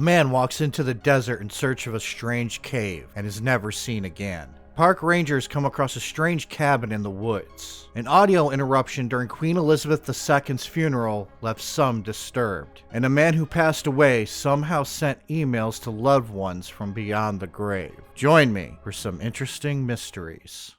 man walks into the desert in search of a strange cave and is never seen again. Park rangers come across a strange cabin in the woods. An audio interruption during Queen Elizabeth II's funeral left some disturbed. And a man who passed away somehow sent emails to loved ones from beyond the grave. Join me for some interesting mysteries.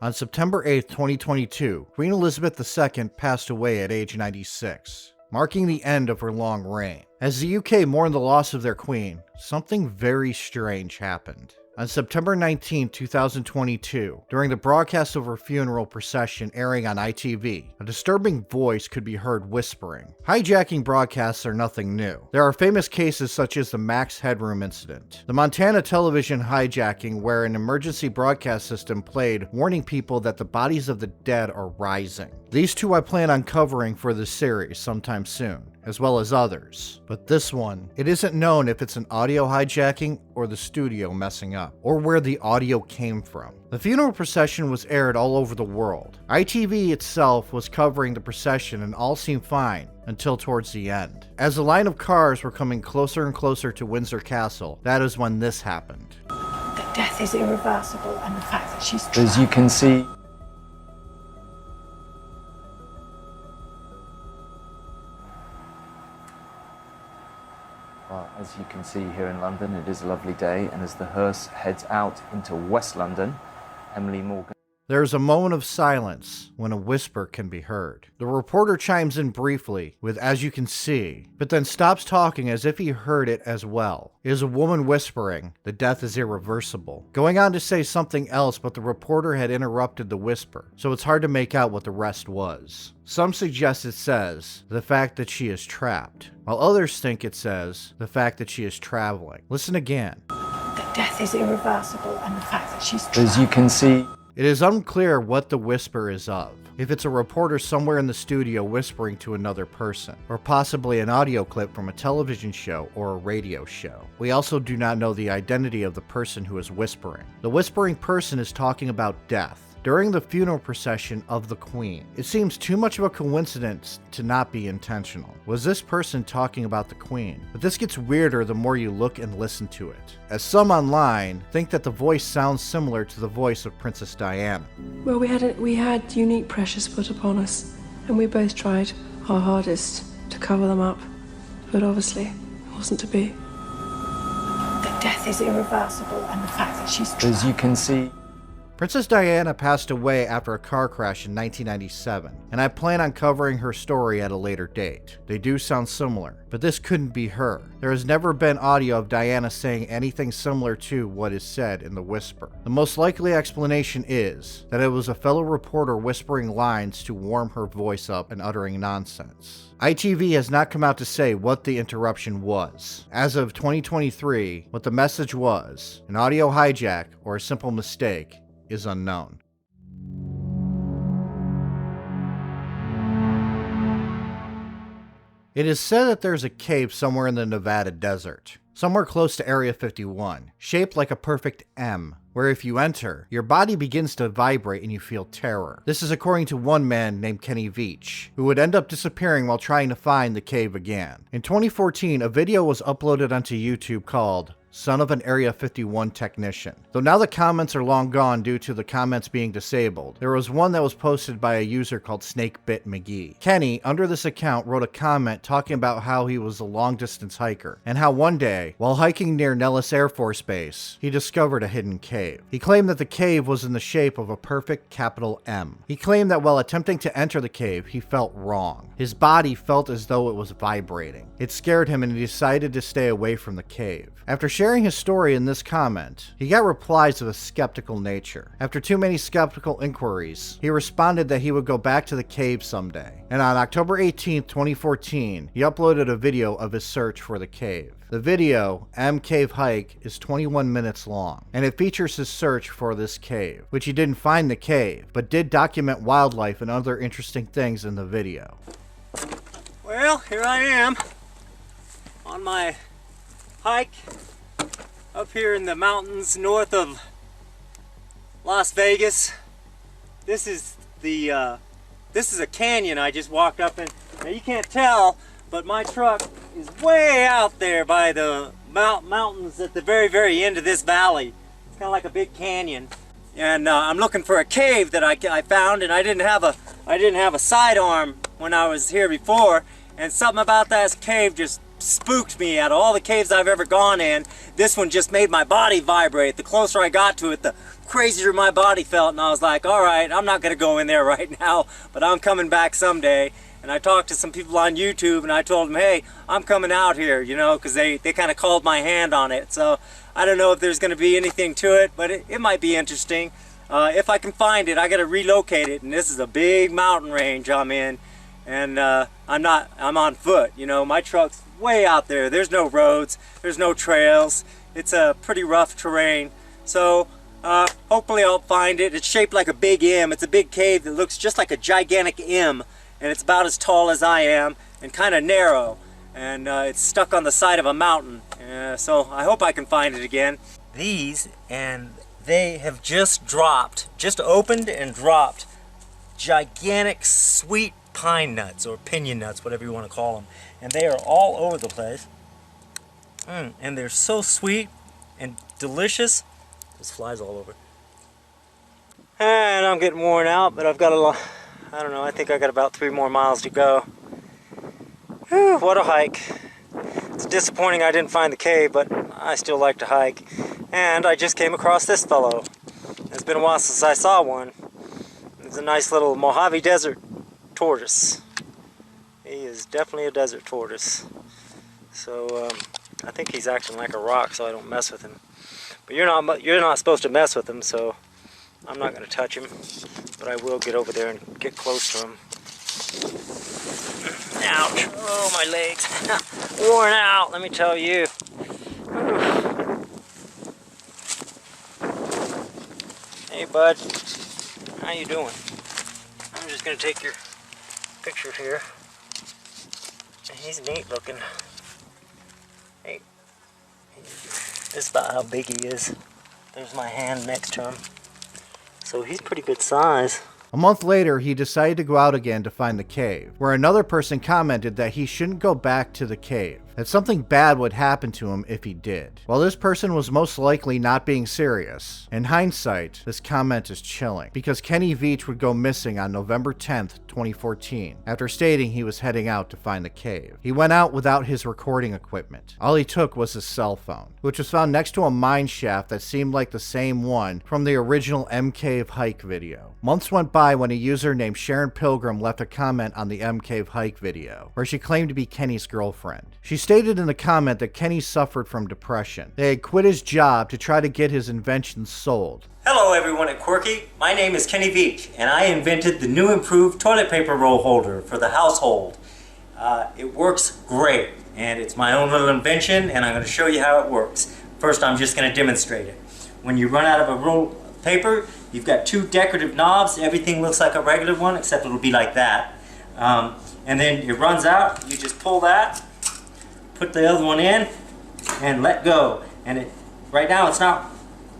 On September 8, 2022, Queen Elizabeth II passed away at age 96, marking the end of her long reign. As the UK mourned the loss of their queen, something very strange happened. On September 19, 2022, during the broadcast of her funeral procession airing on ITV, a disturbing voice could be heard whispering. Hijacking broadcasts are nothing new. There are famous cases such as the Max Headroom incident, the Montana television hijacking where an emergency broadcast system played warning people that the bodies of the dead are rising. These two I plan on covering for this series sometime soon, as well as others. But this one, it isn't known if it's an audio hijacking or the studio messing up, or where the audio came from. The funeral procession was aired all over the world. ITV itself was covering the procession and all seemed fine until towards the end. As the line of cars were coming closer and closer to Windsor Castle, that is when this happened. That death is irreversible, and the fact that she's trapped. As you can see, as you can see here in London, it is a lovely day, and as the hearse heads out into West London, Emily Morgan. There is a moment of silence when a whisper can be heard. The reporter chimes in briefly with "as you can see," but then stops talking as if he heard it as well. It is a woman whispering, "The death is irreversible," going on to say something else, but the reporter had interrupted the whisper, so it's hard to make out what the rest was. Some suggest it says, "the fact that she is trapped," while others think it says, "the fact that she is traveling." Listen again. That death is irreversible, and the fact that she's trapped. As you can see, it is unclear what the whisper is of. If it's a reporter somewhere in the studio whispering to another person, or possibly an audio clip from a television show or a radio show. We also do not know the identity of the person who is whispering. The whispering person is talking about death during the funeral procession of the Queen. It seems too much of a coincidence to not be intentional. Was this person talking about the Queen? But this gets weirder the more you look and listen to it, as some online think that the voice sounds similar to the voice of Princess Diana. Well, we had unique pressures put upon us, and we both tried our hardest to cover them up, but obviously it wasn't to be. That death is irreversible, and the fact that she's trapped. as you can see, Princess Diana passed away after a car crash in 1997, and I plan on covering her story at a later date. They do sound similar, but this couldn't be her. There has never been audio of Diana saying anything similar to what is said in the whisper. The most likely explanation is that it was a fellow reporter whispering lines to warm her voice up and uttering nonsense. ITV has not come out to say what the interruption was. As of 2023, what the message was, an audio hijack or a simple mistake, is unknown. It is said that there's a cave somewhere in the Nevada desert, somewhere close to Area 51, shaped like a perfect M, where if you enter, your body begins to vibrate and you feel terror. This is according to one man named Kenny Veach, who would end up disappearing while trying to find the cave again. In 2014, a video was uploaded onto YouTube called "Son of an Area 51 Technician." Though now the comments are long gone due to the comments being disabled, there was one that was posted by a user called SnakeBitMcGee. Kenny, under this account, wrote a comment talking about how he was a long-distance hiker, and how one day, while hiking near Nellis Air Force Base, he discovered a hidden cave. He claimed that the cave was in the shape of a perfect capital M. He claimed that while attempting to enter the cave, he felt wrong. His body felt as though it was vibrating. It scared him and he decided to stay away from the cave. After sharing his story in this comment, he got replies of a skeptical nature. After too many skeptical inquiries, he responded that he would go back to the cave someday. And on October 18, 2014, he uploaded a video of his search for the cave. The video, M Cave Hike, is 21 minutes long, and it features his search for this cave, which he didn't find the cave, but did document wildlife and other interesting things in the video. Well, here I am on my hike up here in the mountains north of Las Vegas. This is a canyon I just walked up in. Now you can't tell, but my truck is way out there by the mountains at the very end of this valley. It's kind of like a big canyon. And I'm looking for a cave that I found, and I didn't have a sidearm when I was here before, and something about that cave just spooked me. Out of all the caves I've ever gone in, this one just made my body vibrate. The closer I got to it, the crazier my body felt, and I was like, all right, I'm not gonna go in there right now, but I'm coming back someday. And I talked to some people on YouTube, and I told them, hey, I'm coming out here, you know, because they kind of called my hand on it. So I don't know if there's going to be anything to it, but it might be interesting. If I can find it, I got to relocate it, and this is a big mountain range I'm in, and I'm on foot. You know, my truck's way out there. There's no roads, there's no trails. It's a pretty rough terrain. So hopefully I'll find it. It's shaped like a big M. It's a big cave that looks just like a gigantic M. And it's about as tall as I am and kind of narrow, and it's stuck on the side of a mountain, so I hope I can find it again. These, and they have just opened and dropped gigantic sweet pine nuts, or pinion nuts, whatever you want to call them, and they are all over the place, and they're so sweet and delicious. There's flies all over. And I'm getting worn out, but I've got a lot. I don't know, I think I got about 3 more miles to go. Whew, what a hike. It's disappointing I didn't find the cave, but I still like to hike. And I just came across this fellow. It's been a while since I saw one. It's a nice little Mojave Desert tortoise. He is definitely a desert tortoise. So I think he's acting like a rock, so I don't mess with him. But you're not supposed to mess with him, so I'm not going to touch him, but I will get over there and get close to him. Ouch! Oh, my legs. Worn out, let me tell you. Hey, bud. How you doing? I'm just going to take your picture here. He's neat looking. Hey. This is about how big he is. There's my hand next to him. So he's pretty good size. A month later, he decided to go out again to find the cave, where another person commented that he shouldn't go back to the cave, that something bad would happen to him if he did. While this person was most likely not being serious, in hindsight, this comment is chilling, because Kenny Veach would go missing on November 10th, 2014, after stating he was heading out to find the cave. He went out without his recording equipment. All he took was his cell phone, which was found next to a mine shaft that seemed like the same one from the original M Cave hike video. Months went by when a user named Sharon Pilgrim left a comment on the M Cave hike video, where she claimed to be Kenny's girlfriend. She stated in the comment that Kenny suffered from depression. They had quit his job to try to get his inventions sold. Hello everyone at Quirky, my name is Kenny Veach, and I invented the new improved toilet paper roll holder for the household. It works great, and it's my own little invention, and I'm going to show you how it works. First, I'm just going to demonstrate it. When you run out of a roll of paper, you've got 2 decorative knobs. Everything looks like a regular one, except it'll be like that. And then it runs out, you just pull that, put the other one in, and let go. And right now it's not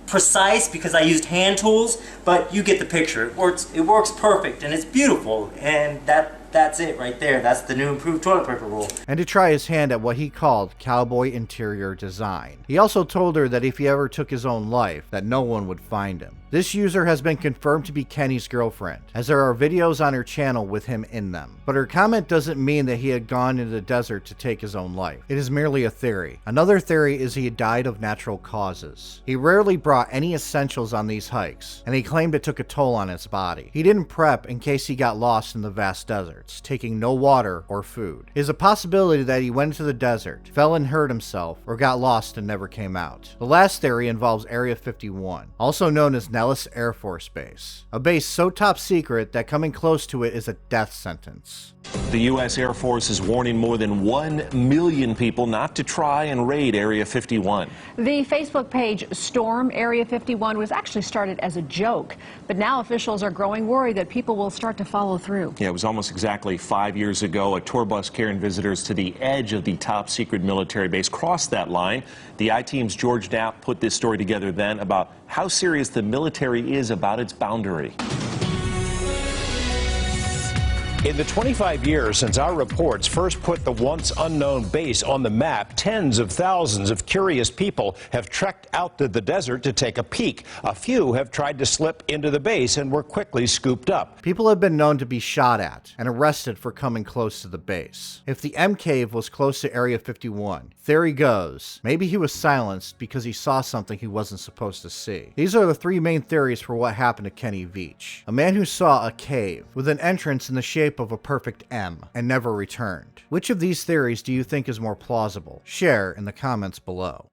precise because I used hand tools, but you get the picture. It works perfect, and it's beautiful, and that's it right there. That's the new improved toilet paper roll. And to try his hand at what he called cowboy interior design. He also told her that if he ever took his own life, that no one would find him. This user has been confirmed to be Kenny's girlfriend, as there are videos on her channel with him in them. But her comment doesn't mean that he had gone into the desert to take his own life. It is merely a theory. Another theory is he died of natural causes. He rarely brought any essentials on these hikes, and he claimed it took a toll on his body. He didn't prep in case he got lost in the vast deserts, taking no water or food. It is a possibility that he went into the desert, fell and hurt himself, or got lost and never came out. The last theory involves Area 51, also known as Nellis Air Force Base, a base so top secret that coming close to it is a death sentence. The U.S. Air Force is warning more than 1 million people not to try and raid Area 51. The Facebook page Storm Area 51 was actually started as a joke, but now officials are growing worried that people will start to follow through. Yeah, it was almost exactly 5 years ago. A tour bus carrying visitors to the edge of the top secret military base crossed that line. The I-Team's George Knapp put this story together then about how serious the military is about its boundary. In the 25 years since our reports first put the once unknown base on the map, tens of thousands of curious people have trekked out to the desert to take a peek. A few have tried to slip into the base and were quickly scooped up. People have been known to be shot at and arrested for coming close to the base. If the M Cave was close to Area 51, theory goes, maybe he was silenced because he saw something he wasn't supposed to see. These are the three main theories for what happened to Kenny Veach, a man who saw a cave with an entrance in the shape of a perfect M and never returned. Which of these theories do you think is more plausible? Share in the comments below.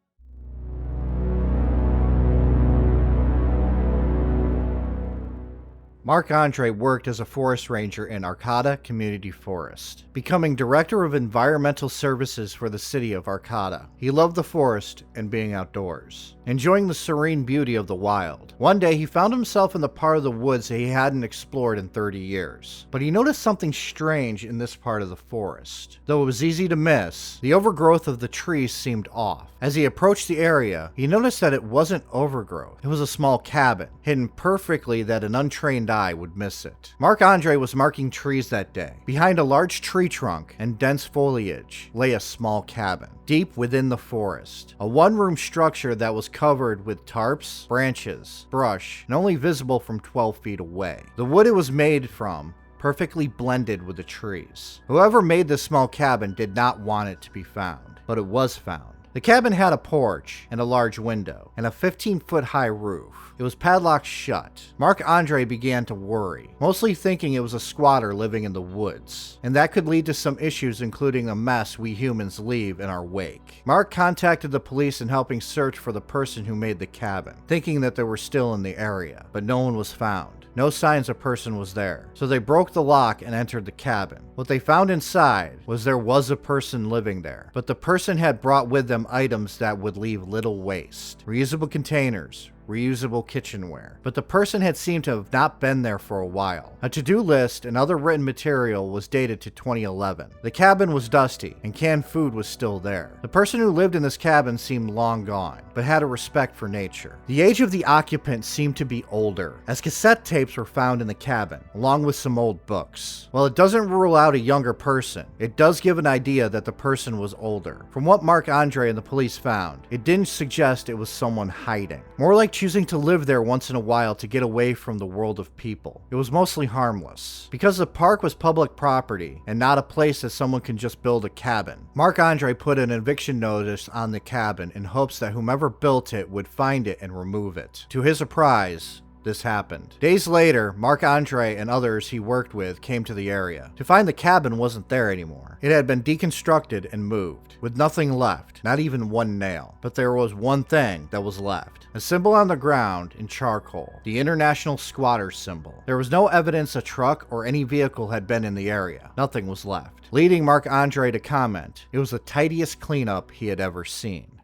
Marc-Andre worked as a forest ranger in Arcata Community Forest, becoming Director of Environmental Services for the city of Arcata. He loved the forest and being outdoors, enjoying the serene beauty of the wild. One day he found himself in the part of the woods that he hadn't explored in 30 years, but he noticed something strange in this part of the forest. Though it was easy to miss, the overgrowth of the trees seemed off. As he approached the area, he noticed that it wasn't overgrowth. It was a small cabin, hidden perfectly that an untrained eye would miss it. Marc-Andre was marking trees that day. Behind a large tree trunk and dense foliage lay a small cabin, deep within the forest. A one-room structure that was covered with tarps, branches, brush, and only visible from 12 feet away. The wood it was made from perfectly blended with the trees. Whoever made this small cabin did not want it to be found, but it was found. The cabin had a porch and a large window and a 15-foot high roof. It was padlocked shut. Marc-Andre began to worry, mostly thinking it was a squatter living in the woods, and that could lead to some issues, including a mess we humans leave in our wake. Mark contacted the police in helping search for the person who made the cabin, thinking that they were still in the area, but no one was found. No signs a person was there, so they broke the lock and entered the cabin. What they found inside was there was a person living there, but the person had brought with them items that would leave little waste. Reusable containers, reusable kitchenware, but the person had seemed to have not been there for a while. A to-do list and other written material was dated to 2011. The cabin was dusty, and canned food was still there. The person who lived in this cabin seemed long gone, but had a respect for nature. The age of the occupant seemed to be older, as cassette tapes were found in the cabin, along with some old books. While it doesn't rule out a younger person, it does give an idea that the person was older. From what Marc-Andre and the police found, it didn't suggest it was someone hiding. More like choosing to live there once in a while to get away from the world of people. It was mostly harmless. Because the park was public property and not a place that someone can just build a cabin, Marc-Andre put an eviction notice on the cabin in hopes that whomever built it would find it and remove it. To his surprise, this happened. Days later, Marc-Andre and others he worked with came to the area to find the cabin wasn't there anymore. It had been deconstructed and moved, with nothing left, not even one nail. But there was one thing that was left. A symbol on the ground in charcoal, the International Squatter symbol. There was no evidence a truck or any vehicle had been in the area. Nothing was left, leading Marc-Andre to comment, it was the tidiest cleanup he had ever seen.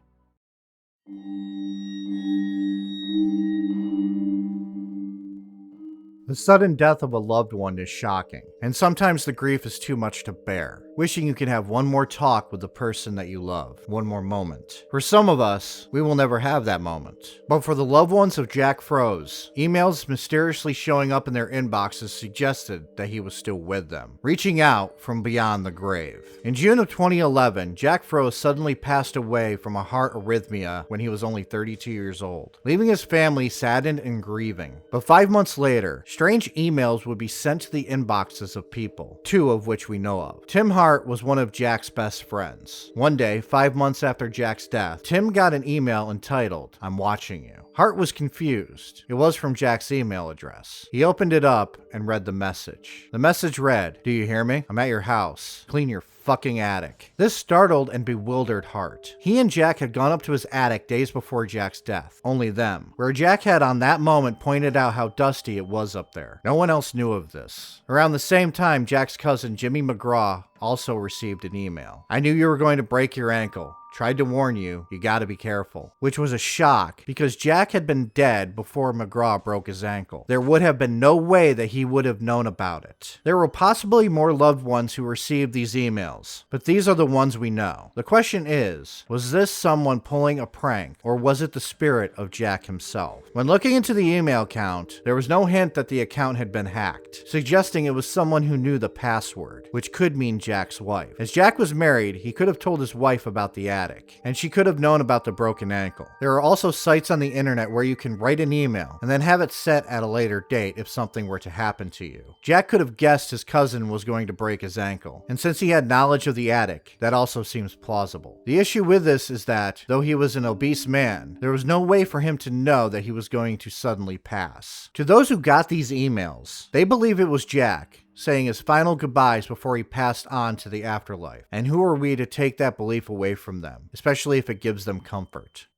The sudden death of a loved one is shocking, and sometimes the grief is too much to bear. Wishing you can have one more talk with the person that you love, one more moment. For some of us, we will never have that moment. But for the loved ones of Jack Froese, emails mysteriously showing up in their inboxes suggested that he was still with them, reaching out from beyond the grave. In June of 2011, Jack Froese suddenly passed away from a heart arrhythmia when he was only 32 years old, leaving his family saddened and grieving. But 5 months later, strange emails would be sent to the inboxes of people, 2 of which we know of. Tim Hart was one of Jack's best friends. One day, 5 months after Jack's death, Tim got an email entitled, "I'm watching you." Hart was confused. It was from Jack's email address. He opened it up and read the message. The message read, "Do you hear me? I'm at your house. Clean your fucking attic." This startled and bewildered Hart. He and Jack had gone up to his attic days before Jack's death. Only them. Where Jack had on that moment pointed out how dusty it was up there. No one else knew of this. Around the same time, Jack's cousin Jimmy McGraw also received an email. "I knew you were going to break your ankle. Tried to warn you, you gotta be careful." Which was a shock, because Jack had been dead before McGraw broke his ankle. There would have been no way that he would have known about it. There were possibly more loved ones who received these emails, but these are the ones we know. The question is, was this someone pulling a prank, or was it the spirit of Jack himself? When looking into the email count, there was no hint that the account had been hacked, suggesting it was someone who knew the password, which could mean Jack's wife. As Jack was married, he could have told his wife about the attic, and she could have known about the broken ankle. There are also sites on the internet where you can write an email and then have it set at a later date if something were to happen to you. Jack could have guessed his cousin was going to break his ankle, and since he had knowledge of the attic, that also seems plausible. The issue with this is that, though he was an obese man, there was no way for him to know that he was going to suddenly pass. To those who got these emails, they believe it was Jack, saying his final goodbyes before he passed on to the afterlife. And who are we to take that belief away from them, especially if it gives them comfort?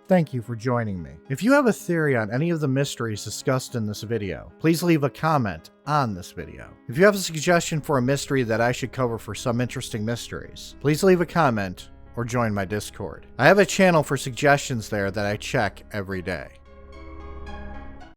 Thank you for joining me. If you have a theory on any of the mysteries discussed in this video, please leave a comment on this video. If you have a suggestion for a mystery that I should cover for some interesting mysteries, please leave a comment or join my Discord. I have a channel for suggestions there that I check every day.